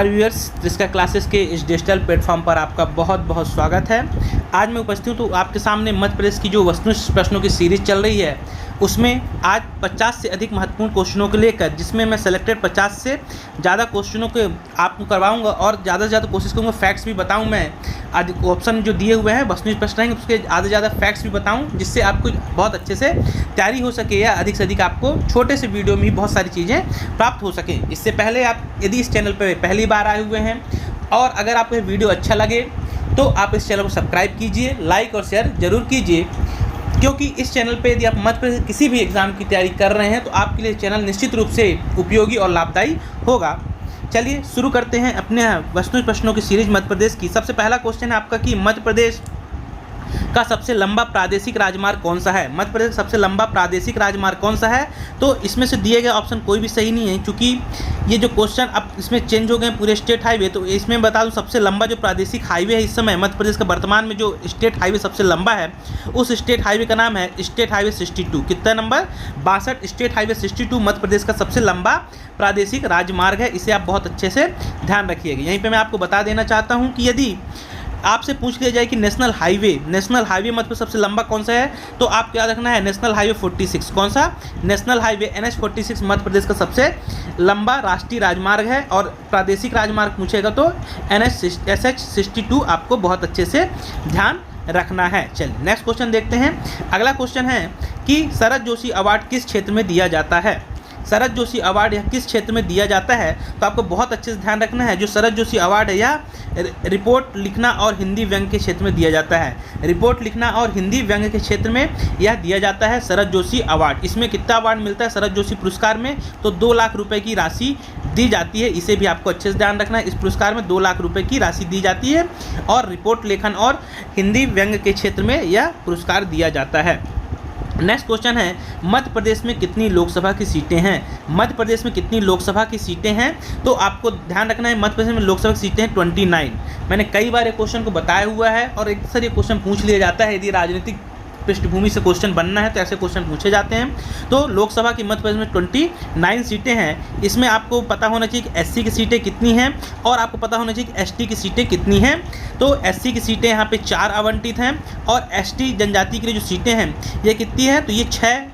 Viewers, जिसका classes के इस डिजिटल प्लेटफॉर्म पर आपका बहुत बहुत स्वागत है। आज मैं उपस्थित हूँ तो आपके सामने मध्य प्रदेश की जो वस्तुनिष्ठ प्रश्नों की सीरीज चल रही है उसमें आज 50 से अधिक महत्वपूर्ण क्वेश्चनों को लेकर, जिसमें मैं सेलेक्टेड 50 से ज़्यादा क्वेश्चनों के आपको करवाऊंगा और ज़्यादा से ज़्यादा कोशिश करूँगा फैक्ट्स भी बताऊँ। मैं अधिक ऑप्शन जो दिए हुए हैं वस्तुनिष्ठ प्रश्न रहेंगे उसके ज़्यादा से ज़्यादा फैक्ट्स भी बताऊँ, जिससे आपको बहुत अच्छे से तैयारी हो सके या अधिक से अधिक आपको छोटे से वीडियो में ही बहुत सारी चीज़ें प्राप्त हो सकें। इससे पहले आप यदि इस चैनल पर पहली बार आए हुए हैं और अगर आपको ये वीडियो अच्छा लगे तो आप इस चैनल को सब्सक्राइब कीजिए, लाइक और शेयर ज़रूर कीजिए, क्योंकि इस चैनल पे यदि आप मध्य प्रदेश किसी भी एग्ज़ाम की तैयारी कर रहे हैं तो आपके लिए चैनल निश्चित रूप से उपयोगी और लाभदायी होगा। चलिए शुरू करते हैं अपने वस्तुनिष्ठ प्रश्नों की सीरीज मध्य प्रदेश की। सबसे पहला क्वेश्चन है आपका कि मध्य प्रदेश का सबसे लंबा प्रादेशिक राजमार्ग कौन सा है। मध्य प्रदेश का सबसे लंबा प्रादेशिक राजमार्ग कौन सा है? तो इसमें से दिए गए ऑप्शन कोई भी सही नहीं है, क्योंकि ये जो क्वेश्चन अब इसमें चेंज हो गए पूरे स्टेट हाईवे। तो इसमें बता दूं सबसे लंबा जो प्रादेशिक हाईवे है इस समय मध्य प्रदेश का वर्तमान में जो स्टेट हाईवे सबसे लंबा है उस स्टेट हाईवे का नाम है स्टेट हाईवे 62। कितना number? 62। State highway 62 Madhya Pradesh का सबसे लंबा प्रादेशिक राजमार्ग है। इसे आप बहुत अच्छे से ध्यान रखिएगा। यहीं पर मैं आपको बता देना चाहता हूँ कि यदि आपसे पूछ लिया जाए कि नेशनल हाईवे मध्य प्रदेश सबसे लंबा कौन सा है, तो आपको याद रखना है नेशनल हाईवे 46। कौन सा? National highway NH 46 Madhya Pradesh का सबसे लंबा राष्ट्रीय राजमार्ग है। और प्रादेशिक राजमार्ग पूछेगा तो SH 62 आपको बहुत अच्छे से ध्यान रखना है। चलिए नेक्स्ट क्वेश्चन देखते हैं। अगला क्वेश्चन है कि शरद जोशी अवार्ड किस क्षेत्र में दिया जाता है। शरद जोशी अवार्ड यह किस क्षेत्र में दिया जाता है? तो आपको बहुत अच्छे से ध्यान रखना है। जो शरद जोशी अवार्ड है यह रिपोर्ट लिखना और हिंदी व्यंग्य के क्षेत्र में दिया जाता है। रिपोर्ट लिखना और हिंदी व्यंग्य के क्षेत्र में यह दिया जाता है शरद जोशी अवार्ड। इसमें कितना अवार्ड मिलता है शरद जोशी पुरस्कार में? तो 2 लाख रुपए की राशि दी जाती है। इसे भी आपको अच्छे से ध्यान रखना है। इस पुरस्कार में 2 लाख रुपए की राशि दी जाती है और रिपोर्ट लेखन और हिंदी व्यंग्य के क्षेत्र में यह पुरस्कार दिया जाता है। नेक्स्ट क्वेश्चन है मध्य प्रदेश में कितनी लोकसभा की सीटें हैं। मध्य प्रदेश में कितनी लोकसभा की सीटें हैं? तो आपको ध्यान रखना है मध्य प्रदेश में लोकसभा की सीटें हैं 29। मैंने कई बार ये क्वेश्चन को बताया हुआ है और एक सर ये क्वेश्चन पूछ लिया जाता है। यदि राजनीतिक पृष्ठभूमि से क्वेश्चन बनना है तो ऐसे क्वेश्चन पूछे जाते हैं। तो लोकसभा की मध्य प्रदेश में 29 सीटें हैं। इसमें आपको पता होना चाहिए कि SC की सीटें कितनी हैं और आपको पता होना चाहिए कि ST की सीटें कितनी हैं। तो SC की सीटें यहाँ पे 4 आवंटित हैं और ST जनजाति के लिए जो सीटें हैं ये कितनी है? तो ये 6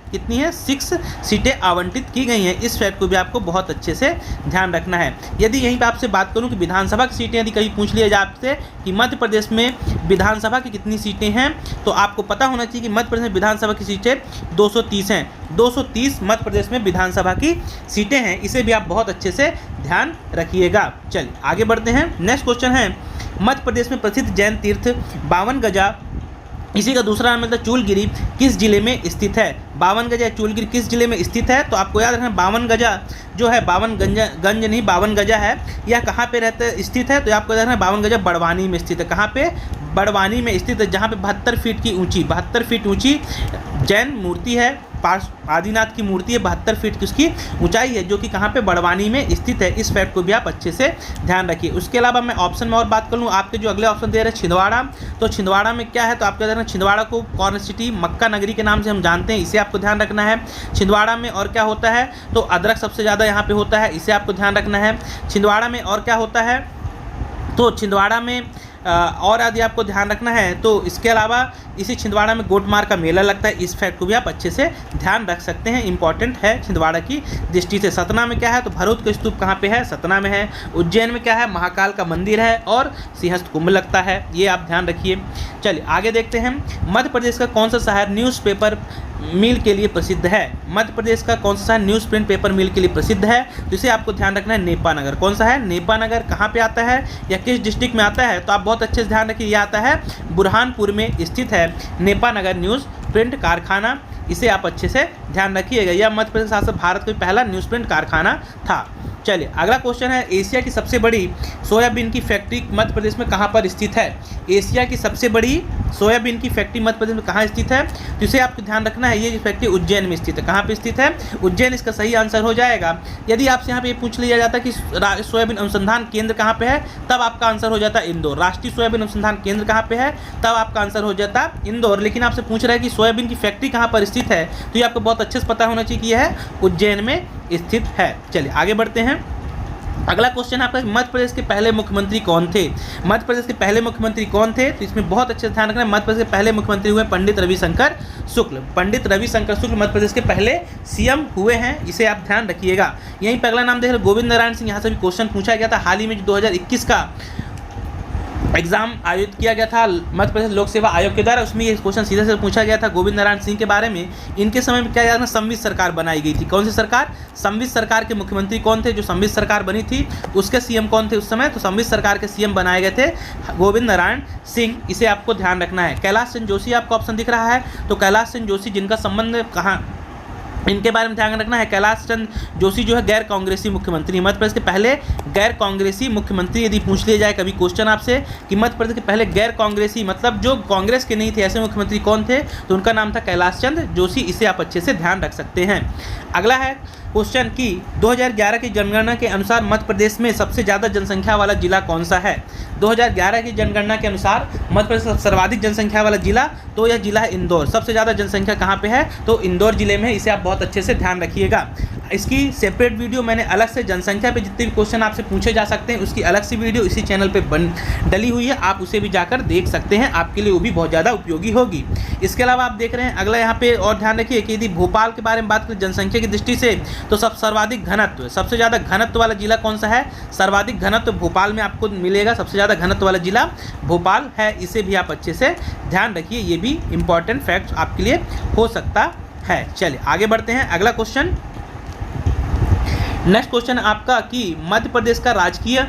सीटें आवंटित की गई हैं। इस फैक्ट को भी आपको बहुत अच्छे से ध्यान रखना है। यदि यहीं पे आपसे बात करूं कि विधानसभा की सीटें यदि कहीं पूछ लिया जाए आपसे कि मध्य प्रदेश में विधानसभा की कितनी सीटें हैं, तो आपको पता होना चाहिए कि मध्य प्रदेश में विधानसभा की सीटें 230 हैं। 230 मध्य प्रदेश में विधानसभा की सीटें हैं। इसे भी आप बहुत अच्छे से ध्यान रखिएगा। चलिए आगे बढ़ते हैं। नेक्स्ट क्वेश्चन है मध्य प्रदेश में प्रसिद्ध जैन तीर्थ 52 गजा, इसी का दूसरा नाम मिलता है चूलगिरी, किस जिले में स्थित है? 52 गजा चूलगिरी किस जिले में स्थित है? तो आपको याद रखना 52 गजा जो है 52 गजा है, यह कहाँ पे स्थित है? तो आपको याद रखना 52 गजा बड़वानी में स्थित है। कहाँ पे? बड़वानी में स्थित है, जहाँ पे 72 फीट ऊंची जैन मूर्ति है। आदिनाथ की मूर्ति है, 72 फीट की उसकी ऊंचाई है, जो कि कहाँ पे? बड़वानी में स्थित है। इस फैक्ट को भी आप अच्छे से ध्यान रखिए। उसके अलावा मैं ऑप्शन में और बात कर लूँ, आपके जो अगले ऑप्शन दे रहे हैं छिंदवाड़ा, तो छिंदवाड़ा में क्या है? तो आपको ध्यान, छिंदवाड़ा को कॉर्न सिटी मक्का नगरी के नाम से हम जानते हैं, इसे आपको ध्यान रखना है। छिंदवाड़ा में और क्या होता है? तो अदरक सबसे ज़्यादा यहाँ पे होता है, इसे आपको ध्यान रखना है। छिंदवाड़ा में और क्या होता है? तो छिंदवाड़ा में और यदि आपको ध्यान रखना है तो इसके अलावा इसी छिंदवाड़ा में गोटमार का मेला लगता है। इस फैक्ट को भी आप अच्छे से ध्यान रख सकते हैं, इंपॉर्टेंट है छिंदवाड़ा की दृष्टि से। सतना में क्या है? तो भरूच का स्तूप कहाँ पे है? सतना में है। उज्जैन में क्या है? महाकाल का मंदिर है और सिंहस्थ कुंभ लगता है, ये आप ध्यान रखिए। चलिए आगे देखते हैं। मध्य प्रदेश का कौन सा शहर न्यूज़पेपर मिल के लिए प्रसिद्ध है? मध्य प्रदेश का कौन सा शहर न्यूज़ प्रिंट पेपर मिल के लिए प्रसिद्ध है? तो इसे आपको ध्यान रखना है नेपानगर। कौन सा है? नेपानगर कहाँ पे आता है या किस डिस्ट्रिक्ट में आता है? तो आप बहुत अच्छे से ध्यान रखिए, ये आता है बुरहानपुर में स्थित है नेपानगर न्यूज़ प्रिंट कारखाना। इसे आप अच्छे से ध्यान रखिएगा। यह मध्य प्रदेश शासित भारत का पहला न्यूज़ प्रिंट कारखाना था। चलिए अगला क्वेश्चन है एशिया की सबसे बड़ी सोयाबीन की फैक्ट्री मध्य प्रदेश में कहाँ पर स्थित है? एशिया की सबसे बड़ी सोयाबीन की फैक्ट्री मध्य प्रदेश में कहाँ स्थित है? तो इसे आपको ध्यान रखना है, ये फैक्ट्री उज्जैन में स्थित है। कहाँ पे स्थित है? उज्जैन इसका सही आंसर हो जाएगा। यदि आपसे यहाँ पे पूछ लिया जाता कि सोयाबीन अनुसंधान केंद्र कहाँ पे है, तब आपका आंसर हो जाता इंदौर। राष्ट्रीय सोयाबीन अनुसंधान केंद्र कहाँ पे है, तब आपका आंसर हो जाता इंदौर। लेकिन आपसे पूछ रहा है कि सोयाबीन की फैक्ट्री कहाँ पर स्थित है, तो ये आपको बहुत अच्छे से पता होना चाहिए कि यह उज्जैन में स्थित है। चलिए आगे बढ़ते हैं। अगला क्वेश्चन आपका, मध्य प्रदेश के पहले मुख्यमंत्री कौन थे? मध्य प्रदेश के पहले मुख्यमंत्री कौन थे? तो इसमें बहुत अच्छे से ध्यान रखना है, मध्य प्रदेश के पहले मुख्यमंत्री हुए पंडित रविशंकर शुक्ल। पंडित रविशंकर शुक्ल मध्य प्रदेश के पहले सीएम हुए हैं, इसे आप ध्यान रखिएगा। यहीं पर अगला नाम देख रहे गोविंद नारायण सिंह, यहाँ से भी क्वेश्चन पूछा गया था। हाल ही में जो 2021 का एग्जाम आयोजित किया गया था मध्य प्रदेश लोक सेवा आयोग के द्वारा, उसमें ये क्वेश्चन सीधे से पूछा गया था गोविंद नारायण सिंह के बारे में। इनके समय में क्या याद ना, संवित सरकार बनाई गई थी। कौन सी सरकार? संवित सरकार के मुख्यमंत्री कौन थे? जो संवित सरकार बनी थी उसके सीएम कौन थे उस समय? तो संवित सरकार के सीएम बनाए गए थे गोविंद नारायण सिंह, इसे आपको ध्यान रखना है। कैलाश चंद्र जोशी आपको ऑप्शन दिख रहा है, तो कैलाश चंद्र जोशी जिनका संबंध कहाँ, इनके बारे में ध्यान रखना है। कैलाश चंद्र जोशी जो है गैर कांग्रेसी मुख्यमंत्री, मध्य प्रदेश के पहले गैर कांग्रेसी मुख्यमंत्री। यदि पूछ लिया जाए कभी क्वेश्चन आपसे कि मध्य प्रदेश के पहले गैर कांग्रेसी मतलब जो कांग्रेस के नहीं थे ऐसे मुख्यमंत्री कौन थे, तो उनका नाम था कैलाश चंद्र जोशी, इसे आप अच्छे से ध्यान रख सकते हैं। अगला है क्वेश्चन कि 2011 की जनगणना के अनुसार मध्य प्रदेश में सबसे ज़्यादा जनसंख्या वाला जिला कौन सा है? 2011 की जनगणना के अनुसार मध्य प्रदेश का सर्वाधिक जनसंख्या वाला जिला, तो यह जिला है इंदौर। सबसे ज़्यादा जनसंख्या कहाँ पे है? तो इंदौर जिले में, इसे आप बहुत अच्छे से ध्यान रखिएगा। इसकी सेपरेट वीडियो मैंने अलग से जनसंख्या पे जितने भी क्वेश्चन आपसे पूछे जा सकते हैं उसकी अलग से वीडियो इसी चैनल पे डली हुई है, आप उसे भी जाकर देख सकते हैं, आपके लिए वो भी बहुत ज़्यादा उपयोगी होगी। इसके अलावा आप देख रहे हैं अगला यहाँ पे और ध्यान रखिए कि यदि भोपाल के बारे में बात करें जनसंख्या की दृष्टि से, तो सर्वाधिक घनत्व, सबसे ज़्यादा घनत्व वाला जिला कौन सा है? सर्वाधिक घनत्व भोपाल में आपको मिलेगा, सबसे ज़्यादा घनत्व वाला जिला भोपाल है, इसे भी आप अच्छे से ध्यान रखिए, ये भी इंपॉर्टेंट फैक्ट आपके लिए हो सकता है। चलिए आगे बढ़ते हैं। अगला क्वेश्चन, नेक्स्ट क्वेश्चन आपका कि मध्य प्रदेश का राजकीय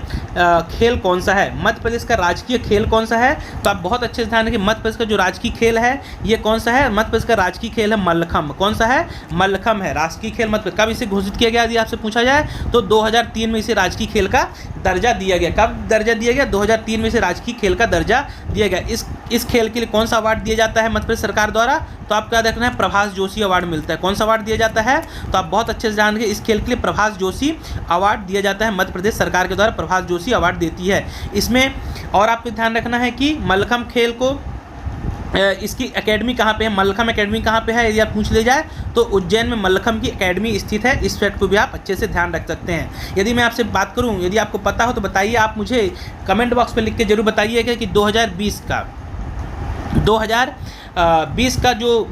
खेल कौन सा है? मध्य प्रदेश का राजकीय खेल कौन सा है? तो आप बहुत अच्छे से ध्यान रखिए, मध्य प्रदेश का जो राजकीय खेल है ये कौन सा है? मध्य प्रदेश का राजकीय खेल है मल्लखम्ब। कौन सा है? मल्लखम्ब है राजकीय खेल मध्य। कब इसे घोषित किया गया यदि आपसे पूछा जाए तो 2003 में इसे राजकीय खेल का दर्जा दिया गया। कब दर्जा दिया गया? 2003 में इसे राजकीय खेल का दर्जा दिया गया। इस खेल के लिए कौन सा अवार्ड दिया जाता है मध्य प्रदेश सरकार द्वारा? तो आपको याद रखना है प्रभास जोशी अवार्ड मिलता है। कौन सा अवार्ड दिया जाता है? तो आप बहुत अच्छे से ध्यान रखिए, इस खेल के लिए प्रभास जोशी अवार्ड दिया जाता है, मध्य प्रदेश सरकार के द्वारा प्रभास जोशी अवार्ड देती है। इसमें और आपको ध्यान रखना है कि मल्लखम्ब खेल को इसकी एकेडमी कहाँ पे है? मल्लखम्ब एकेडमी कहाँ पे है यदि आप पूछ ले जाए तो उज्जैन में मल्लखम्ब की एकेडमी स्थित है। इस फैक्ट को भी आप अच्छे से ध्यान रख सकते हैं। यदि मैं आपसे बात करूँ, यदि आपको पता हो तो बताइए, आप मुझे कमेंट बॉक्स पे लिख के जरूर बताइएगा कि 2020 का जो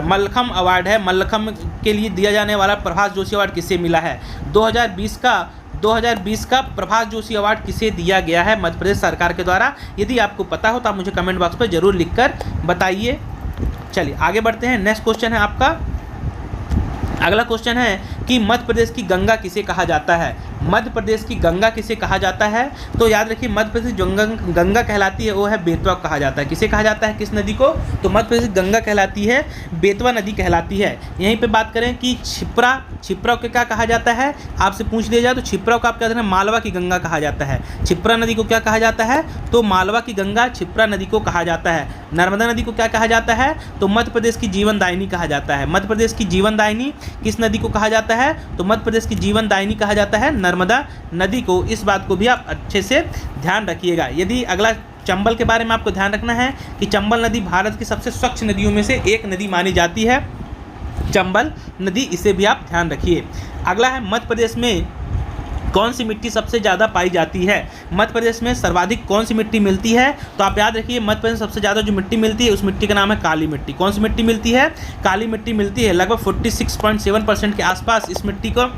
मल्लखम्ब अवार्ड है, मल्लखम्ब के लिए दिया जाने वाला प्रभास जोशी अवार्ड किसे मिला है? 2020 का प्रभास जोशी अवार्ड किसे दिया गया है मध्य प्रदेश सरकार के द्वारा? यदि आपको पता हो तो आप मुझे कमेंट बॉक्स पर जरूर लिखकर बताइए। चलिए आगे बढ़ते हैं। नेक्स्ट क्वेश्चन है आपका, अगला क्वेश्चन है कि मध्य प्रदेश की गंगा किसे कहा जाता है? मध्य प्रदेश की गंगा किसे कहा जाता है? तो याद रखिए मध्य प्रदेश जो गंगा कहलाती है वो है बेतवा कहा जाता है। किसे कहा जाता है? किस नदी को? तो मध्य प्रदेश गंगा कहलाती है बेतवा नदी कहलाती है। यहीं पे बात करें कि छिप्रा को क्या कहा जाता है? आपसे पूछ लिया जाए तो छिप्रा को आप क्या कहते हैं? मालवा की गंगा कहा जाता है। छिप्रा नदी को क्या कहा जाता है? तो मालवा की गंगा छिप्रा नदी को कहा जाता है। नर्मदा नदी को क्या कहा जाता है? तो मध्य प्रदेश की जीवनदायिनी कहा जाता है। मध्य प्रदेश की जीवनदायिनी किस नदी को कहा जाता है? तो मध्य प्रदेश की जीवनदायिनी कहा जाता है नर्मदा नदी को। इस बात को भी आप अच्छे से ध्यान रखिएगा। यदि अगला चंबल के बारे में आपको ध्यान रखना है कि चंबल नदी भारत की सबसे स्वच्छ नदियों में से एक नदी मानी जाती है चंबल नदी, इसे भी आप ध्यान रखिए। अगला है मध्य प्रदेश में कौन सी मिट्टी सबसे ज़्यादा पाई जाती है? मध्य प्रदेश में सर्वाधिक कौन सी मिट्टी मिलती है? तो आप याद रखिए मध्य प्रदेश में सबसे ज़्यादा जो मिट्टी मिलती है उस मिट्टी का नाम है काली मिट्टी। कौन सी मिट्टी मिलती है? काली मिट्टी मिलती है। लगभग 46.7% के आसपास इस मिट्टी को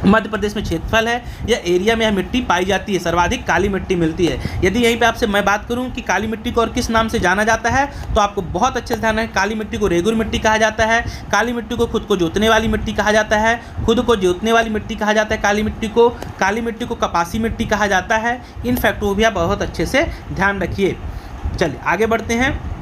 मध्य प्रदेश में क्षेत्रफल है या एरिया में यह मिट्टी पाई जाती है, सर्वाधिक काली मिट्टी मिलती है। यदि यहीं पे आपसे मैं बात करूं कि काली मिट्टी को और किस नाम से जाना जाता है तो आपको बहुत अच्छे से ध्यान है, काली मिट्टी को रेगुर मिट्टी कहा जाता है, काली मिट्टी को खुद को जोतने वाली मिट्टी कहा जाता है, खुद को जोतने वाली मिट्टी कहा जाता है काली मिट्टी को कपासी मिट्टी कहा जाता है। इन फैक्टों को भी आप बहुत अच्छे से ध्यान रखिए। चलिए आगे बढ़ते हैं।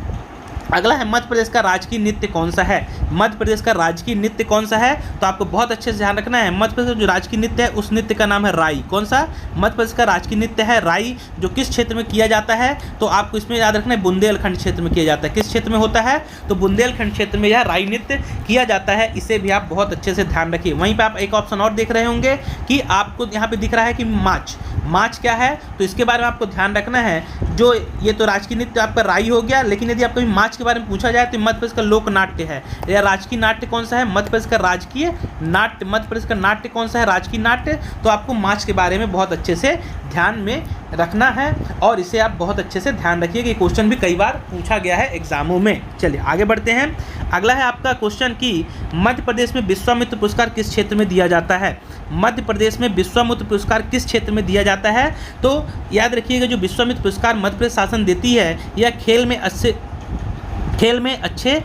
अगला है मध्य प्रदेश का राजकीय नृत्य कौन सा है? मध्य प्रदेश का राजकीय नृत्य कौन सा है? तो आपको बहुत अच्छे से ध्यान रखना है, मध्य प्रदेश का जो राजकीय नृत्य है उस नृत्य का नाम है राई। कौन सा? मध्य प्रदेश का राजकीय नृत्य है राई, जो किस क्षेत्र में किया जाता है? तो आपको इसमें याद रखना है बुंदेलखंड क्षेत्र में किया जाता है। किस क्षेत्र में होता है? तो बुंदेलखंड क्षेत्र में यह राई नृत्य किया जाता है, इसे भी आप बहुत अच्छे से ध्यान रखिए। वहीं पर आप एक ऑप्शन और देख रहे होंगे कि आपको यहाँ पे दिख रहा है कि माच क्या है? तो इसके बारे में आपको ध्यान रखना है, जो ये तो राजकीय नृत्य आपका राई हो गया, लेकिन यदि आपको माच के बारे में पूछा जाए तो मध्य प्रदेश का लोक नाट्य है। या राजकीय नाट्य कौन सा है? मध्य प्रदेश का राजकीय नाट्य। मध्य प्रदेश का नाट्य कौन सा है? राजकीय नाट्य। तो आपको माच के बारे में बहुत अच्छे से ध्यान में रखना है और इसे आप बहुत अच्छे से ध्यान रखिए कि क्वेश्चन भी कई बार पूछा गया है एग्जामों में। चलिए आगे बढ़ते हैं। अगला है आपका क्वेश्चन कि मध्य प्रदेश में विश्वामित्र पुरस्कार किस क्षेत्र में दिया जाता है? मध्य प्रदेश में विश्वामित्र पुरस्कार किस क्षेत्र में दिया जाता है? तो याद रखिएगा, जो विश्वामित्र पुरस्कार मध्य प्रदेश शासन देती है यह खेल में अच्छे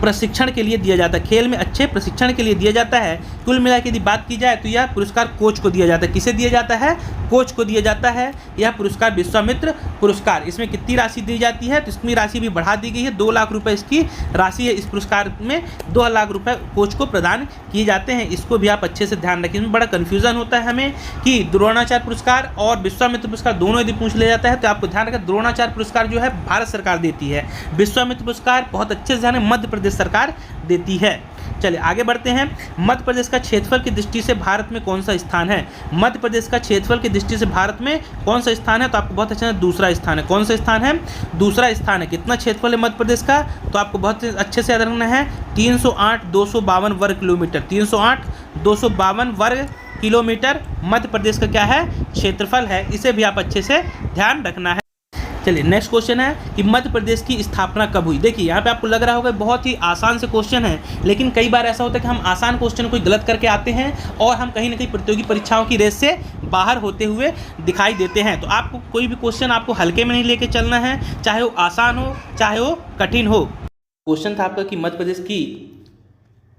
प्रशिक्षण के लिए दिया जाता है। खेल में अच्छे प्रशिक्षण के लिए दिया जाता है। कुल मिला के यदि बात की जाए तो यह पुरस्कार कोच को दिया जाता है। किसे दिया जाता है? कोच को दिया जाता है यह पुरस्कार, विश्वामित्र पुरस्कार। इसमें कितनी राशि दी जाती है? तो इसकी राशि भी बढ़ा दी गई है। 2 लाख रुपए इसकी राशि है। इस पुरस्कार में 2 लाख रुपए कोच को प्रदान किए जाते हैं। इसको भी आप अच्छे से ध्यान रखें। इसमें बड़ा कन्फ्यूजन होता है हमें कि द्रोणाचार्य पुरस्कार और विश्वामित्र पुरस्कार दोनों यदि पूछ लिया जाता है तो आपको ध्यान रखें, द्रोणाचार्य पुरस्कार जो है भारत सरकार देती है, विश्वामित्र पुरस्कार बहुत अच्छे से ध्यान मध्य प्रदेश सरकार देती है। चलिए आगे बढ़ते हैं। मध्य प्रदेश का क्षेत्रफल की दृष्टि से भारत में कौन सा स्थान है? मध्य प्रदेश का क्षेत्रफल की दृष्टि से भारत में कौन सा स्थान है? तो आपको बहुत अच्छा दूसरा स्थान है। कौन सा स्थान है? दूसरा स्थान है। कितना क्षेत्रफल है मध्य प्रदेश का? तो आपको बहुत अच्छे से याद रखना है 308,252 वर्ग किलोमीटर। 308,252 वर्ग किलोमीटर मध्य प्रदेश का क्या है? क्षेत्रफल है। इसे भी आप अच्छे से ध्यान रखना है। चलिए नेक्स्ट क्वेश्चन है कि मध्य प्रदेश की स्थापना कब हुई? देखिए यहाँ पे आपको लग रहा होगा बहुत ही आसान से क्वेश्चन है, लेकिन कई बार ऐसा होता है कि हम आसान क्वेश्चन को गलत करके आते हैं और हम कहीं ना कहीं प्रतियोगी परीक्षाओं की रेस से बाहर होते हुए दिखाई देते हैं। तो आपको कोई भी क्वेश्चन आपको हल्के में नहीं लेके चलना है, चाहे वो आसान हो चाहे वो कठिन हो। क्वेश्चन था आपका कि मध्य प्रदेश की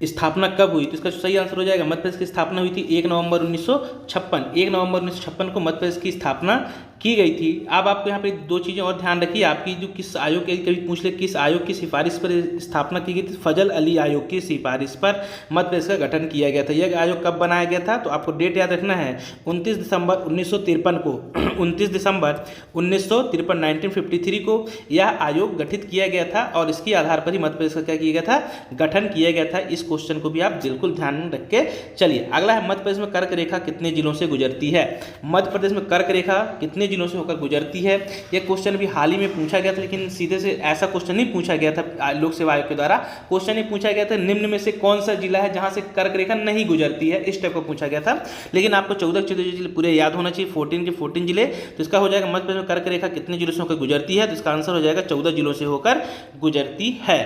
स्थापना कब हुई? तो इसका सही आंसर हो जाएगा मध्य प्रदेश की स्थापना हुई थी 1 नवंबर 1956। 1 नवंबर 1956 को मध्य प्रदेश की स्थापना की गई थी। अब आपको यहाँ पे 2 चीज़ें और ध्यान रखिए, आपकी जो किस आयोग के कभी पूछ ले किस आयोग की सिफारिश पर स्थापना की गई थी? फजल अली आयोग की सिफारिश पर मध्य प्रदेश का गठन किया गया था। यह आयोग कब बनाया गया था? तो आपको डेट याद रखना है 29 दिसंबर 1953 को 29 दिसंबर 1953 1953 को यह आयोग गठित किया गया था और इसके आधार पर ही मध्य प्रदेश का क्या किया गया था? गठन किया गया था। इस क्वेश्चन को भी आप बिल्कुल ध्यान रख के चलिए। अगला है मध्य प्रदेश में कर्क रेखा कितने जिलों से गुजरती है? मध्य प्रदेश में कर्क रेखा कितने जिलों से होकर गुजरती है? यह क्वेश्चन भी हाल ही में पूछा गया था, लेकिन सीधे से ऐसा क्वेश्चन नहीं पूछा गया था लोक सेवा आयोग के द्वारा। क्वेश्चन ये पूछा गया था निम्न में से कौन सा जिला है जहां से कर्क रेखा नहीं गुजरती है, इस टाइप का पूछा गया था। लेकिन आपको 14 जिले पूरे याद होना चाहिए, 14 के 14 जिले। तो इसका हो जाएगा मध्य प्रदेश में कर्क रेखा कितने जिलों से होकर गुजरती है? तो इसका आंसर हो जाएगा 14 जिलों से होकर गुजरती है।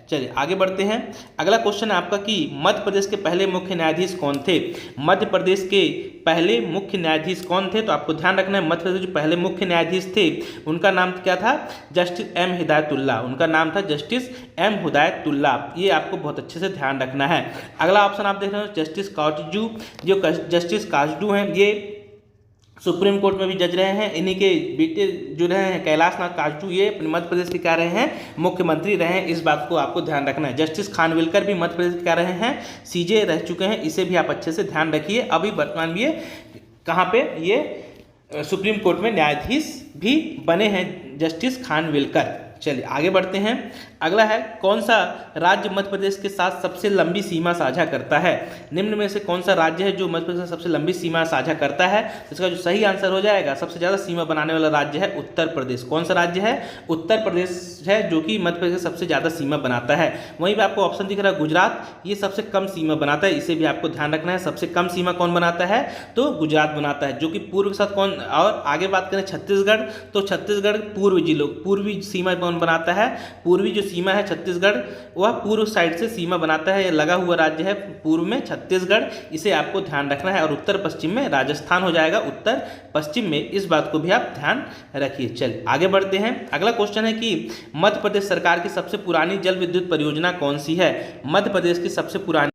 चलिए आगे बढ़ते हैं। अगला क्वेश्चन है आपका कि मध्य प्रदेश के पहले मुख्य न्यायाधीश कौन थे? मध्य प्रदेश के पहले मुख्य न्यायाधीश कौन थे? तो आपको ध्यान रखना है मध्य प्रदेश जो पहले मुख्य न्यायाधीश थे उनका नाम क्या था? Justice M Hidayatullah. उनका नाम था जस्टिस एम हिदायतुल्लाह। ये आपको बहुत अच्छे से ध्यान रखना है। अगला ऑप्शन आप देख रहे हो जस्टिस काटजू। जो जस्टिस काटजू हैं ये सुप्रीम कोर्ट में भी जज रहे हैं। इन्हीं के बेटे जो रहे हैं कैलाश नाथ काटजू, ये मध्य प्रदेश के क्या रहे हैं? मुख्यमंत्री रहे हैं। इस बात को आपको ध्यान रखना है। जस्टिस खानविलकर भी मध्य प्रदेश के क्या रहे हैं? सीजे रह चुके हैं। इसे भी आप अच्छे से ध्यान रखिए। अभी वर्तमान में ये कहाँ पे ये सुप्रीम कोर्ट में न्यायाधीश भी बने हैं जस्टिस खानविलकर। चलिए आगे बढ़ते हैं। अगला है कौन सा राज्य मध्य प्रदेश के साथ सबसे लंबी सीमा साझा करता है? निम्न में से कौन सा राज्य है जो मध्य प्रदेश से सबसे लंबी सीमा साझा करता है? इसका जो सही आंसर हो जाएगा सबसे ज़्यादा सीमा बनाने वाला राज्य है उत्तर प्रदेश। कौन सा राज्य है? उत्तर प्रदेश है जो कि मध्य प्रदेश से सबसे ज़्यादा सीमा बनाता है। वहीं पर आपको ऑप्शन दिख रहा है गुजरात, ये सबसे कम सीमा बनाता है। इसे भी आपको ध्यान रखना है। सबसे कम सीमा कौन बनाता है? तो गुजरात बनाता है, जो कि पूर्व के साथ कौन। और आगे बात करें छत्तीसगढ़, तो छत्तीसगढ़ पूर्वी सीमा कौन बनाता है? पूर्वी जो सीमा है छत्तीसगढ़ वह पूर्व साइड से सीमा बनाता है। यह लगा हुआ राज्य है पूर्व में छत्तीसगढ़। इसे आपको ध्यान रखना है। और उत्तर पश्चिम में राजस्थान हो जाएगा, उत्तर पश्चिम में। इस बात को भी आप ध्यान रखिए। चलिए आगे बढ़ते हैं। अगला क्वेश्चन है कि मध्य प्रदेश सरकार की सबसे पुरानी जल विद्युत परियोजना कौन सी है? मध्य प्रदेश की सबसे पुरानी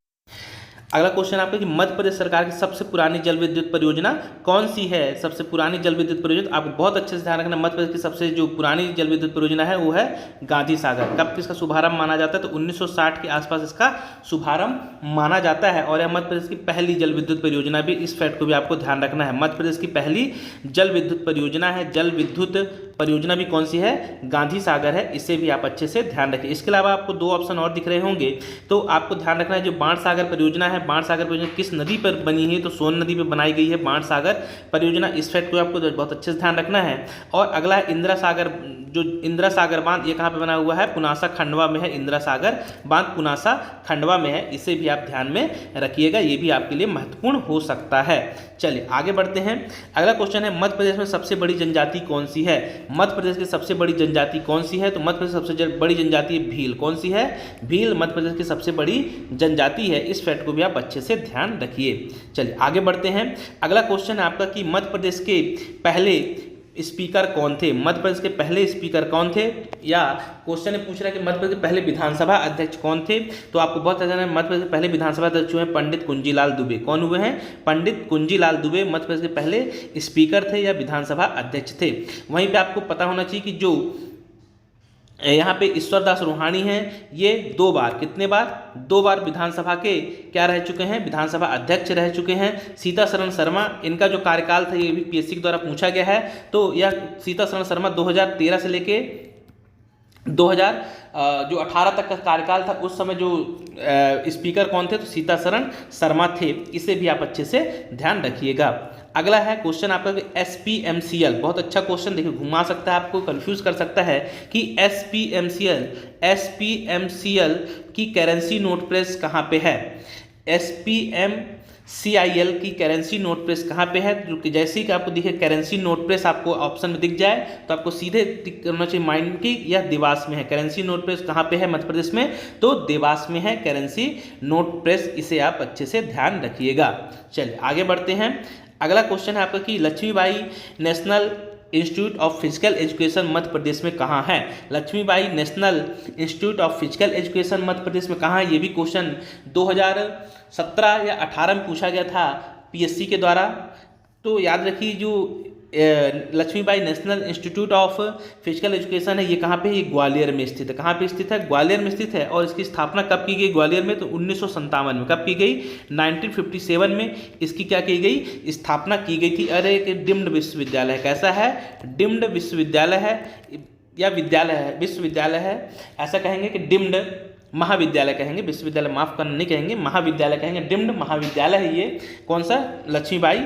अगला क्वेश्चन आपका कि मध्य प्रदेश सरकार की सबसे पुरानी जल विद्युत परियोजना कौन सी है? सबसे पुरानी जल विद्युत परियोजना आपको बहुत अच्छे से ध्यान रखना। मध्य प्रदेश की सबसे जो पुरानी जल विद्युत परियोजना है वो है गांधी सागर। कब इसका शुभारंभ माना जाता है? तो 1960 के आसपास इसका शुभारंभ माना जाता है। और यह मध्य प्रदेश की पहली जल विद्युत परियोजना भी, इस फैक्ट को भी आपको ध्यान रखना है। मध्य प्रदेश की पहली जल विद्युत परियोजना है। जल विद्युत परियोजना भी कौन सी है? गांधी सागर है। इसे भी आप अच्छे से ध्यान रखिए। इसके अलावा आपको 2 ऑप्शन और दिख रहे होंगे, तो आपको ध्यान रखना है जो बाण सागर परियोजना है, है बाण सागर परियोजना किस नदी पर बनी है, तो सोन नदी पर बनाई गई है बाण सागर परियोजना। इस फैक्ट को आपको बहुत अच्छे से ध्यान रखना है। और अगला है इंदिरा सागर, जो इंदिरा सागर बांध ये कहाँ पे बना हुआ है, पुनासा खंडवा में है। इंदिरा सागर बांध पुनासा खंडवा में है, इसे भी आप ध्यान में रखिएगा, ये भी आपके लिए महत्वपूर्ण हो सकता है। चलिए आगे बढ़ते हैं। अगला क्वेश्चन है मध्य प्रदेश में सबसे बड़ी जनजाति कौन सी है। मध्य प्रदेश की सबसे बड़ी जनजाति कौन सी है, तो मध्य प्रदेश की सबसे बड़ी जनजाति भील। कौन सी है, भील मध्य प्रदेश की सबसे बड़ी जनजाति है। इस फैक्ट को भी आप अच्छे से ध्यान रखिए। चलिए आगे बढ़ते हैं। अगला क्वेश्चन है आपका कि मध्य प्रदेश के पहले स्पीकर कौन थे। मध्य प्रदेश के पहले स्पीकर कौन थे, या क्वेश्चन पूछ रहा है कि मध्य प्रदेश के पहले विधानसभा अध्यक्ष कौन थे। तो आपको बहुत अच्छा जाना है, मध्य प्रदेश के पहले विधानसभा अध्यक्ष हुए पंडित कुंजीलाल दुबे। कौन हुए हैं, पंडित कुंजीलाल दुबे मध्य प्रदेश के पहले स्पीकर थे या विधानसभा अध्यक्ष थे। वहीं पे आपको पता होना चाहिए कि जो यहाँ पे ईश्वरदास रूहानी हैं, ये 2 बार, कितने बार, 2 बार विधानसभा के क्या रह चुके हैं, विधानसभा अध्यक्ष रह चुके हैं। सीतासरण शर्मा, इनका जो कार्यकाल था ये भी पीएससी के द्वारा पूछा गया है। तो यह सीतासरण शर्मा 2013 से लेके 2018 तक का कार्यकाल था। उस समय जो स्पीकर कौन थे, तो सीतासरण शर्मा थे। इसे भी आप अच्छे से ध्यान रखिएगा। अगला है क्वेश्चन आपका SPMCL, बहुत अच्छा क्वेश्चन, देखिए घुमा सकता है, आपको कंफ्यूज कर सकता है कि SPMCL की करेंसी नोट प्रेस कहाँ पे है। SPMCIL की करेंसी नोट प्रेस कहाँ पे है, जो कि जैसे ही कि आपको दिखे करेंसी नोट प्रेस आपको ऑप्शन में दिख जाए तो आपको सीधे टिक करना चाहिए माइंड की यह देवास में है। करेंसी नोट प्रेस कहाँ पे है मध्य प्रदेश में, तो देवास में है करेंसी नोट प्रेस, इसे आप अच्छे से ध्यान रखिएगा। चलिए आगे बढ़ते हैं। अगला क्वेश्चन है आपका कि Laxmibai national institute of physical education Madhya Pradesh में कहाँ है। Laxmibai national institute of physical education Madhya Pradesh में कहाँ है, ये भी क्वेश्चन 2017 या 18 में पूछा गया था पीएससी के द्वारा। तो याद रखिए जो Lakshmibai national institute of physical education है, ये कहाँ पे है, ये ग्वालियर में स्थित है। कहाँ पे स्थित है, ग्वालियर में स्थित है। और इसकी स्थापना कब की गई ग्वालियर में, तो 1957 में। कब की गई, 1957 में इसकी क्या की गई, स्थापना की गई थी। अरे एक डिम्ड विश्वविद्यालय, कैसा है, डिम्ड विश्वविद्यालय है या विद्यालय है, विश्वविद्यालय है, ऐसा कहेंगे कि डिम्ड महाविद्यालय कहेंगे, विश्वविद्यालय माफ करना नहीं कहेंगे, महाविद्यालय कहेंगे। डिम्ड महाविद्यालय है ये, कौन सा, Lakshmibai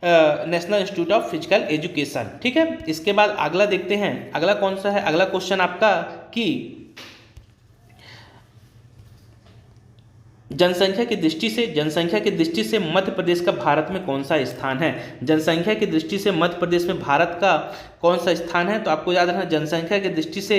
national institute of physical education. ठीक है, इसके बाद अगला देखते हैं। अगला कौन सा है, अगला क्वेश्चन आपका कि जनसंख्या की दृष्टि से मध्य प्रदेश का भारत में कौन सा स्थान है। जनसंख्या की दृष्टि से मध्य प्रदेश में भारत का कौन सा स्थान है, तो आपको याद रखना जनसंख्या की दृष्टि से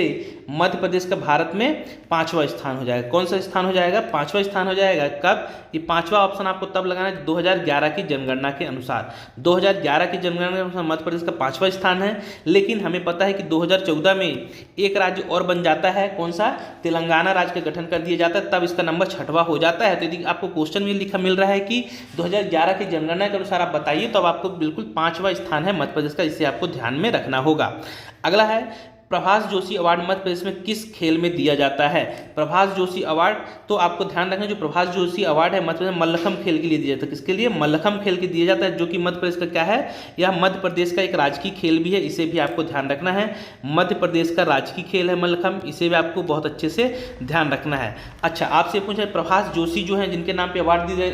मध्य प्रदेश का भारत में 5वां स्थान हो जाएगा। कौन सा स्थान हो जाएगा, 5वां स्थान हो जाएगा। कब, ये 5वां ऑप्शन आपको तब लगाना है 2011 की जनगणना के अनुसार। 2011 की जनगणना के अनुसार मध्य प्रदेश का 5वां स्थान है। लेकिन हमें पता है कि 2014 में एक राज्य और बन जाता है, कौन सा, तेलंगाना राज्य का गठन कर दिया जाता है, तब इसका नंबर 6वां हो जाता है। तो यदि आपको क्वेश्चन में लिखा मिल रहा है कि 2011 की जनगणना के अनुसार आप बताइए, तो अब आपको बिल्कुल 5वां स्थान है मध्य प्रदेश का, इसे आपको ध्यान में रखना होगा। अगला है प्रभाष जोशी अवार्ड मध्य प्रदेश में किस खेल में दिया जाता है। प्रभाष जोशी अवार्ड, तो आपको ध्यान रखना जो प्रभाष जोशी अवार्ड है मध्य प्रदेश में मल्लखम्ब खेल के लिए दिया जाता है। किसके लिए, मल्लखम्ब खेल के दिया जाता है, जो कि मध्य प्रदेश का क्या है, यह मध्य प्रदेश का एक राजकीय खेल भी है, इसे भी आपको ध्यान रखना है। मध्य प्रदेश का राजकीय खेल है मल्लखम्ब, इसे भी आपको बहुत अच्छे से ध्यान रखना है। अच्छा, आपसे पूछा प्रभाष जोशी जो है जिनके नाम पर अवार्ड दी जाए,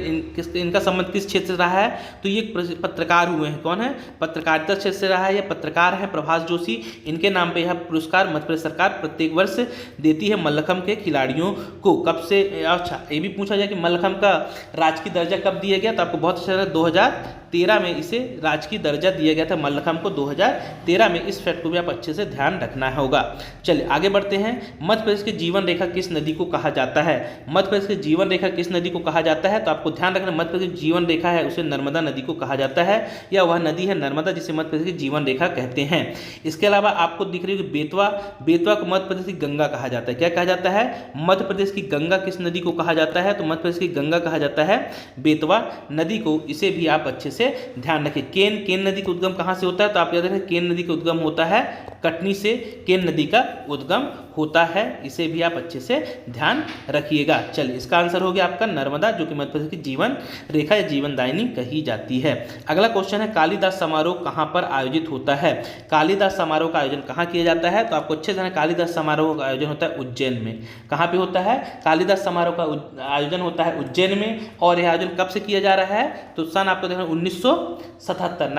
इनका संबंध किस क्षेत्र से रहा है, तो ये पत्रकार हुए हैं। कौन है, पत्रकारिता क्षेत्र से रहा है, यह पत्रकार है प्रभाष जोशी। इनके नाम पर यह पुरस्कार मध्य प्रदेश सरकार प्रत्येक वर्ष देती है मल्लखम्ब के खिलाड़ियों को। कब से, अच्छा ये भी पूछा जाए कि मल्लखम्ब का राजकीय दर्जा कब दिया गया, तो आपको बहुत अच्छा 2013 में इसे राजकीय दर्जा दिया गया था मल्लखम्ब को, 2013 में। इस फैक्ट को भी आप अच्छे से ध्यान रखना होगा। चलिए आगे बढ़ते हैं। मध्य प्रदेश की जीवन रेखा किस नदी को कहा जाता है। मध्य प्रदेश की जीवन रेखा किस नदी को कहा जाता है, तो आपको ध्यान रखना मध्य प्रदेश की जीवन रेखा है उसे नर्मदा नदी को कहा जाता है, या वह नदी है नर्मदा जिसे मध्य प्रदेश की जीवन रेखा कहते हैं। इसके अलावा आपको दिख रही है बेतवा को मध्य प्रदेश की गंगा कहा जाता है। क्या कहा जाता है, मध्य प्रदेश की गंगा किस नदी को कहा जाता है, तो मध्य प्रदेश की गंगा कहा जाता है बेतवा नदी को, इसे भी आप अच्छे से ध्यान रखें। केन नदी का उद्गम कहाँ से होता है, तो आप याद रखें केन नदी का उद्गम होता है कटनी से केन नदी का उद्गम होता है, इसे भी आप अच्छे से ध्यान रखिएगा। चलिए, इसका आंसर हो गया आपका नर्मदा, जो कि मध्य प्रदेश की जीवन रेखा या जीवन दायिनी कही जाती है। अगला क्वेश्चन है, कालिदास समारोह कहाँ पर आयोजित होता है? कालिदास समारोह का आयोजन कहाँ किया जाता है? तो आपको अच्छे से कालिदास समारोह का आयोजन होता है उज्जैन में। कहाँ पे होता है? कालिदास समारोह का आयोजन होता है उज्जैन में। और यह आयोजन कब से किया जा रहा है? तो सन आपको देखना 1977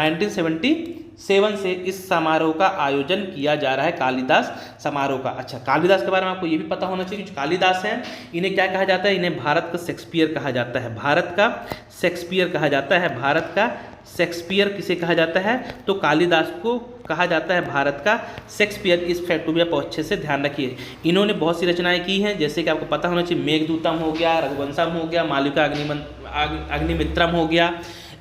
1977 से इस समारोह का आयोजन किया जा रहा है, कालिदास समारोह का। अच्छा, कालिदास के बारे में आपको ये भी पता होना चाहिए कि जो कालिदास हैं इन्हें क्या कहा जाता है? इन्हें भारत का शेक्सपियर कहा जाता है। भारत का शेक्सपियर कहा जाता है। भारत का शेक्सपियर किसे कहा जाता है? तो कालिदास को कहा जाता है भारत का शेक्सपियर। इस फैक्ट को भी आप अच्छे से ध्यान रखिए। इन्होंने बहुत सी रचनाएं की हैं, जैसे कि आपको पता होना चाहिए मेघदूतम हो गया, रघुवंशम हो गया, मालविका अग्निमित्रम हो गया।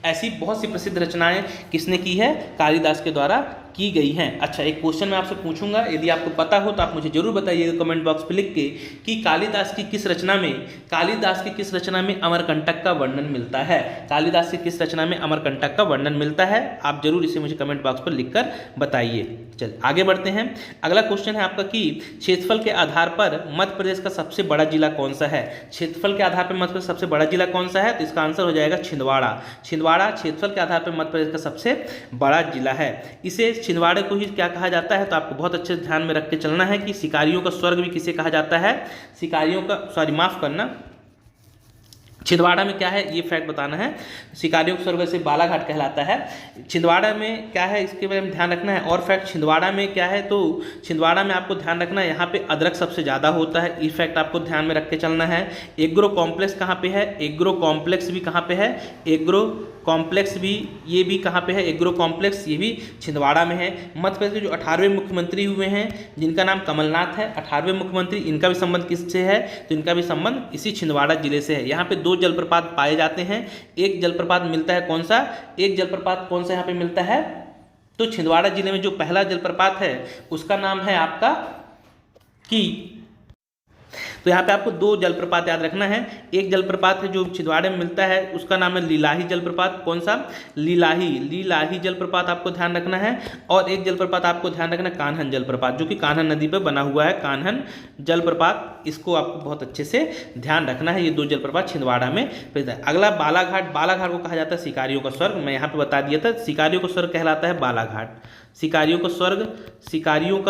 ऐसी बहुत सी प्रसिद्ध रचनाएं किसने की है? कालिदास के द्वारा की गई हैं। अच्छा, एक क्वेश्चन मैं आपसे पूछूंगा, यदि आपको पता हो तो आप मुझे जरूर बताइएगा कमेंट बॉक्स पे लिख के कि कालिदास की किस रचना में अमरकंटक का वर्णन मिलता है? कालिदास की किस रचना में अमरकंटक का वर्णन मिलता है? आप जरूर इसे मुझे कमेंट बॉक्स पर लिखकर बताइए। चलिए आगे बढ़ते हैं। अगला क्वेश्चन है आपका कि क्षेत्रफल के आधार पर मध्य प्रदेश का सबसे बड़ा जिला कौन सा है? क्षेत्रफल के आधार पर मध्य प्रदेश का सबसे बड़ा जिला कौन सा है? तो इसका आंसर हो जाएगा छिंदवाड़ा। छिंदवाड़ा क्षेत्रफल के आधार पर मध्य प्रदेश का सबसे बड़ा जिला है। इसे छिंदवाड़े को ही क्या कहा जाता है? तो आपको बहुत अच्छे से ध्यान में रख के चलना है कि शिकारियों का स्वर्ग भी किसे कहा जाता है? छिंदवाड़ा में क्या है ये फैक्ट बताना है। शिकारियों का स्वर्ग से बालाघाट कहलाता है। छिंदवाड़ा में क्या है इसके बारे में ध्यान रखना है। और फैक्ट छिंदवाड़ा में क्या है, तो छिंदवाड़ा में आपको ध्यान रखना है यहाँ पे अदरक सबसे ज़्यादा होता है। ये फैक्ट आपको ध्यान में रख के चलना है। एग्रो कॉम्प्लेक्स कहाँ पे है? एग्रो कॉम्प्लेक्स भी कहाँ पे है? एग्रो कॉम्प्लेक्स भी, ये भी कहाँ पे है? एग्रो कॉम्प्लेक्स ये भी छिंदवाड़ा में है। मध्य प्रदेश के जो 18वें मुख्यमंत्री हुए हैं, जिनका नाम कमलनाथ है, 18वें मुख्यमंत्री, इनका भी संबंध किससे है? तो इनका भी संबंध इसी छिंदवाड़ा जिले से है। यहाँ पे 2 जलप्रपात पाए जाते हैं। एक जलप्रपात मिलता है कौन सा? एक जलप्रपात कौन सा यहाँ पे मिलता है? तो छिंदवाड़ा जिले में जो पहला जलप्रपात है उसका नाम है आपका की। तो यहाँ पे आपको 2 जलप्रपात याद रखना है। एक जलप्रपात है जो छिंदवाड़े में मिलता है, उसका नाम है लीलाही जलप्रपात। कौन सा? लीलाही जलप्रपात आपको ध्यान रखना है। और एक जलप्रपात आपको ध्यान रखना है कान्हन जलप्रपात, जो कि कान्हन नदी पर बना हुआ है। कान्हन जलप्रपात, इसको आपको बहुत अच्छे से ध्यान रखना है। ये 2 जलप्रपात छिंदवाड़ा में स्थित है। अगला बालाघाट। बालाघाट को कहा जाता है शिकारियों का स्वर्ग। मैं यहाँ पे बता दिया था, शिकारियों का स्वर्ग कहलाता है बालाघाट। शिकारियों का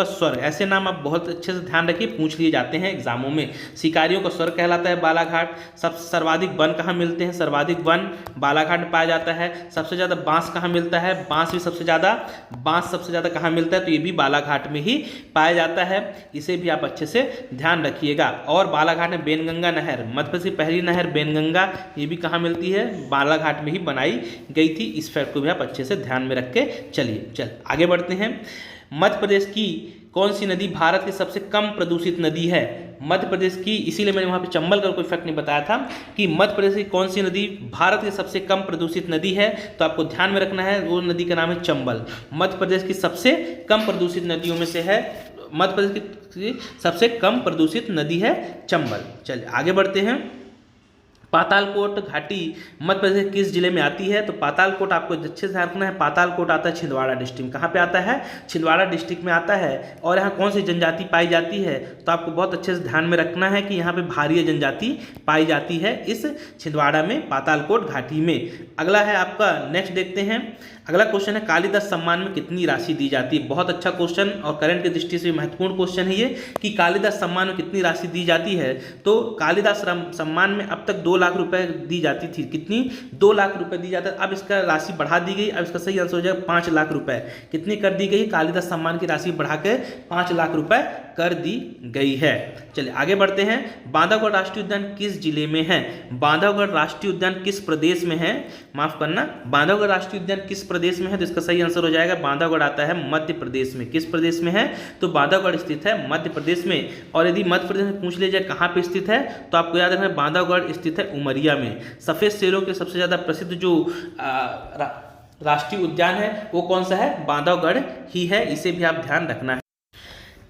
स्वर्ग, ऐसे नाम आप बहुत अच्छे से ध्यान रखिए, पूछ लिए जाते हैं एग्जामों में। शिकारियों का स्वर्ग कहलाता है बालाघाट। सर्वाधिक वन कहाँ मिलते हैं? सर्वाधिक वन बालाघाट में पाया जाता है। सबसे ज़्यादा बांस कहाँ मिलता है? बांस सबसे ज़्यादा कहाँ मिलता है? तो ये भी बालाघाट में ही पाया जाता है। इसे भी आप अच्छे से ध्यान रखिएगा। और बालाघाट में बेनगंगा नहर, मध्य प्रदेश की पहली नहर बेनगंगा, ये भी कहाँ मिलती है? बालाघाट में ही बनाई गई थी। इस फैक्ट को भी आप अच्छे से ध्यान में रख के चलिए। आगे बढ़ते हैं। मध्य प्रदेश की कौन सी नदी भारत की सबसे कम प्रदूषित नदी है? मध्य प्रदेश की, इसीलिए मैंने वहाँ पे चंबल का कोई फैक्ट नहीं बताया था कि मध्य प्रदेश की कौन सी नदी भारत की सबसे कम प्रदूषित नदी है। तो आपको ध्यान में रखना है, वो नदी का नाम है चंबल। मध्य प्रदेश की सबसे कम प्रदूषित नदियों में से है। मध्य प्रदेश की सबसे कम प्रदूषित नदी है चंबल। चलिए आगे बढ़ते हैं। पातालकोट घाटी मध्य प्रदेश किस जिले में आती है? तो पातालकोट आपको अच्छे से रखना है। पातालकोट आता है छिंदवाड़ा डिस्ट्रिक्ट में। कहाँ पे आता है? छिंदवाड़ा डिस्ट्रिक्ट में आता है। और यहाँ कौन सी जनजाति पाई जाती है? तो आपको बहुत अच्छे से ध्यान में रखना है कि यहाँ पे भारीय जनजाति पाई जाती है इस छिंदवाड़ा में, पातालकोट घाटी में। अगला है आपका, नेक्स्ट देखते हैं। अगला क्वेश्चन है, कालिदास सम्मान में कितनी राशि दी जाती है? बहुत अच्छा क्वेश्चन और करंट की दृष्टि से महत्वपूर्ण क्वेश्चन है ये कि कालिदास सम्मान में कितनी राशि दी जाती है। तो कालिदास सम्मान में अब तक 2 लाख रुपए दी जाती थी। कितनी? 2 लाख रुपए दी जाता है। अब इसका राशि बढ़ा दी गई। अब इसका सही आंसर हो जाएगा 5 लाख रुपए। कितनी कर दी गई? कालिदास सम्मान की राशि बढ़ा के 5 लाख रुपए कर दी गई है। चलिए आगे बढ़ते हैं। बांधवगढ़ राष्ट्रीय उद्यान किस जिले में है? बांधवगढ़ राष्ट्रीय उद्यान किस प्रदेश में है? माफ करना, बांधवगढ़ राष्ट्रीय उद्यान किस प्रदेश में है? तो इसका सही आंसर हो जाएगा बांधवगढ़ आता है मध्य प्रदेश में। किस प्रदेश में है? तो बांधवगढ़ स्थित है मध्य प्रदेश में। और यदि मध्य प्रदेश में पूछ लिया जाए कहाँ पे स्थित है, तो आपको याद रखना है बांधवगढ़ स्थित है उमरिया में। सफेद शेरों के सबसे ज्यादा प्रसिद्ध जो राष्ट्रीय उद्यान है वो कौन सा है? बांधवगढ़ ही है। इसे भी आप ध्यान रखना है।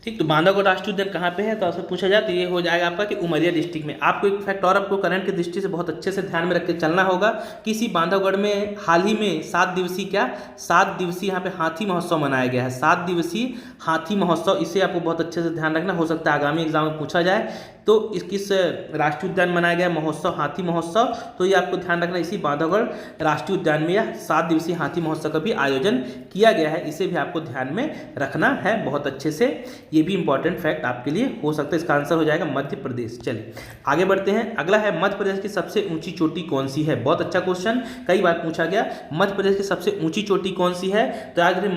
ठीक, तो बांधवगढ़ राष्ट्रीय उद्यान कहाँ पे है, तो आपसे पूछा जाए तो ये हो जाएगा आपका कि उमरिया डिस्ट्रिक्ट में। आपको एक फैक्ट और आपको करंट की दृष्टि से बहुत अच्छे से ध्यान में रख के चलना होगा कि इसी बांधवगढ़ में हाल ही में 7 दिवसीय यहाँ पे हाथी महोत्सव मनाया गया है। 7 दिवसीय हाथी महोत्सव, इसे आपको बहुत अच्छे से ध्यान रखना, हो सकता है आगामी एग्जाम में पूछा जाए। तो किस राष्ट्रीय उद्यान मनाया गया महोत्सव, हाथी महोत्सव, तो ये आपको ध्यान रखना, इसी बांधवगढ़ राष्ट्रीय उद्यान में यह 7 दिवसीय हाथी महोत्सव का भी आयोजन किया गया है। इसे भी आपको ध्यान में रखना है बहुत अच्छे से, ये भी इंपॉर्टेंट फैक्ट आपके लिए हो सकता है। इसका आंसर हो जाएगा मध्य प्रदेश। चलिए आगे बढ़ते हैं। अगला है मध्य प्रदेश की सबसे ऊंची चोटी कौन सी है। बहुत अच्छा क्वेश्चन, कई बार पूछा गया, मध्य प्रदेश की सबसे ऊंची चोटी कौन सी है, तो याद रखिए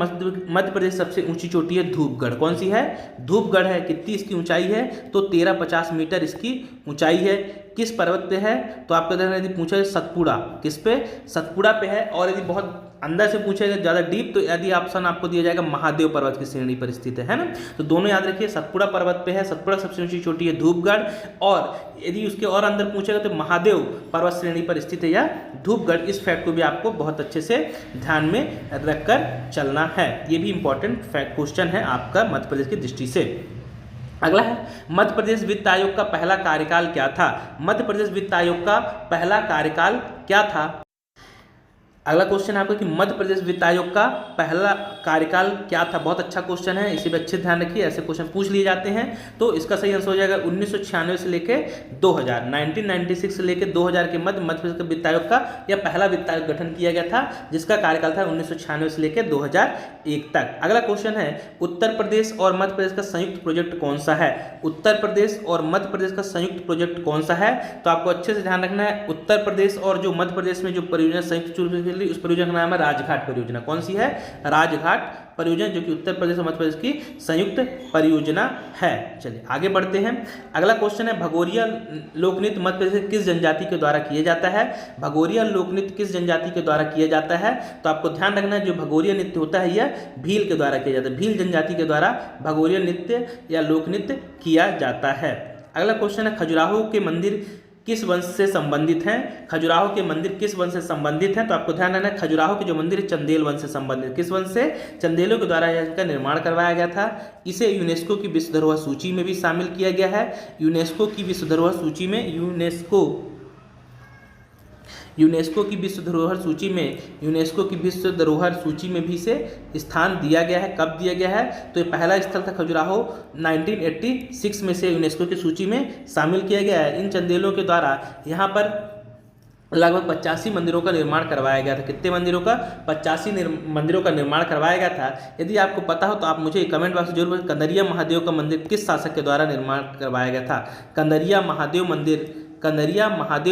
मध्य प्रदेश की सबसे ऊंची चोटी है धूपगढ़। कौन सी है, धूपगढ़ है। कितनी इसकी ऊंचाई है, तो 1350 मीटर इसकी ऊंचाई है। किस पर्वत पे है, तो आपको देखना, यदि पूछा है सतपुड़ा, किस पे, सतपुड़ा पे है। और यदि बहुत अंदर से पूछेगा ज़्यादा डीप, तो यदि ऑप्शन आपको दिया जाएगा महादेव पर्वत की श्रेणी पर स्थित है ना। तो दोनों याद रखिए, सतपुड़ा पर्वत पे है, सतपुड़ा सबसे ऊंची चोटी है धूपगढ़, और यदि उसके और अंदर पूछेगा तो महादेव पर्वत श्रेणी पर स्थित है या धूपगढ़। इस फैक्ट को भी आपको बहुत अच्छे से ध्यान में रखकर चलना है, ये भी इंपॉर्टेंट फैक्ट क्वेश्चन है आपका मध्य प्रदेश की दृष्टि से। अगला है मध्य प्रदेश वित्त आयोग का पहला कार्यकाल क्या था। मध्य प्रदेश वित्त आयोग का पहला कार्यकाल क्या था। अगला क्वेश्चन आपका कि मध्य प्रदेश वित्त आयोग का पहला कार्यकाल क्या था। बहुत अच्छा क्वेश्चन है, इसी पे अच्छे ध्यान रखिए, ऐसे क्वेश्चन पूछ लिए जाते हैं। तो इसका सही आंसर हो जाएगा 1996 से लेके 2000, 1996 से लेके 2000 के मध्य प्रदेश वित्त आयोग का यह पहला वित्त आयोग गठन किया गया था, जिसका कार्यकाल था 1996 से लेकर 2001 तक। अगला क्वेश्चन है उत्तर प्रदेश और मध्य प्रदेश का संयुक्त प्रोजेक्ट कौन सा है। उत्तर प्रदेश और मध्य प्रदेश का संयुक्त प्रोजेक्ट कौन सा है, तो आपको अच्छे से ध्यान रखना है। उत्तर प्रदेश और जो मध्य प्रदेश में जो परियोजना संयुक्त, उस परियोजना का नाम है राजघाट परियोजना। कौन सी है, राजघाट परियोजना, जो कि उत्तर प्रदेश और मध्य प्रदेश की संयुक्त परियोजना है। चलिए आगे बढ़ते हैं। अगला क्वेश्चन है भगोरिया लोकनृत्य मध्य प्रदेश की किस जनजाति के द्वारा किया जाता है। भगोरिया लोकनृत्य किस जनजाति के द्वारा किया जाता है, तो आपको ध्यान रखना है जो भगोरिया नृत्य होता है यह भील के द्वारा किया जाता है। भील जनजाति के द्वारा भगोरिया नृत्य या लोकनृत्य किया जाता है। अगला क्वेश्चन है खजुराहो के मंदिर किस वंश से संबंधित हैं। खजुराहो के मंदिर किस वंश से संबंधित हैं, तो आपको ध्यान रखना है खजुराहो के जो मंदिर है चंदेल वंश से संबंधित। किस वंश से, चंदेलों के द्वारा इसका निर्माण करवाया गया था। इसे यूनेस्को की विश्व धरोहर सूची में भी शामिल किया गया है। यूनेस्को की विश्व धरोहर सूची में, यूनेस्को की विश्व धरोहर सूची में भी इसे स्थान दिया गया है। कब दिया गया है, तो ये पहला स्थल था खजुराहो, 1986 में से यूनेस्को की सूची में शामिल किया गया है। इन चंदेलों के द्वारा यहाँ पर लगभग 85 मंदिरों का निर्माण करवाया गया था। कितने मंदिरों का, 85 मंदिरों का निर्माण करवाया गया था। यदि आपको पता हो तो आप मुझे कमेंट बॉक्स में जरूर बताएं, कंदरिया महादेव का मंदिर किस शासक के द्वारा निर्माण करवाया गया था। कंदरिया महादेव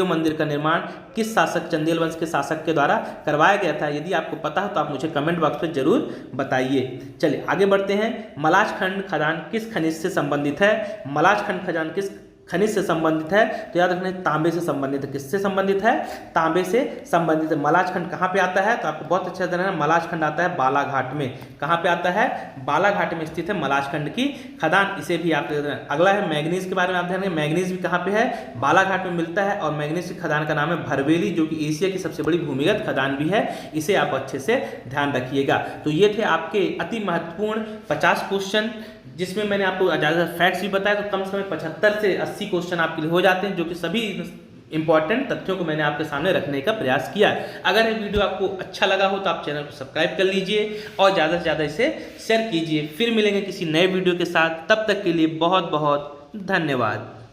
मंदिर का निर्माण किस शासक, चंदेल वंश के शासक के द्वारा करवाया गया था। यदि आपको पता हो तो आप मुझे कमेंट बॉक्स में जरूर बताइए। चलिए आगे बढ़ते हैं। मलाजखंड खदान किस खनिज से संबंधित है। मलाजखंड खदान किस खनिज से संबंधित है, तो याद रखना तांबे से संबंधित है। किससे संबंधित है, तांबे से संबंधित है। मलाजखंड कहाँ पे आता है, तो आपको बहुत अच्छा जानना है, मलाजखंड आता है बालाघाट में। कहाँ पे आता है, बालाघाट में स्थित है मलाजखंड की खदान, इसे भी आप। अगला है मैग्नीज के बारे में आप ध्यान रखें। मैग्नीज भी कहाँ पे है, बालाघाट में मिलता है, और मैग्नीज की खदान का नाम है भरवेली, जो कि एशिया की सबसे बड़ी भूमिगत खदान भी है। इसे आप अच्छे से ध्यान रखिएगा। तो ये थे आपके अति महत्वपूर्ण 50 क्वेश्चन, जिसमें मैंने आपको ज़्यादा फैक्ट्स भी बताया। तो कम से कम 75 से 80 क्वेश्चन आपके लिए हो जाते हैं, जो कि सभी इंपॉर्टेंट तथ्यों को मैंने आपके सामने रखने का प्रयास किया। अगर ये वीडियो आपको अच्छा लगा हो तो आप चैनल को सब्सक्राइब कर लीजिए और ज़्यादा से ज़्यादा इसे शेयर कीजिए। फिर मिलेंगे किसी नए वीडियो के साथ, तब तक के लिए बहुत बहुत धन्यवाद।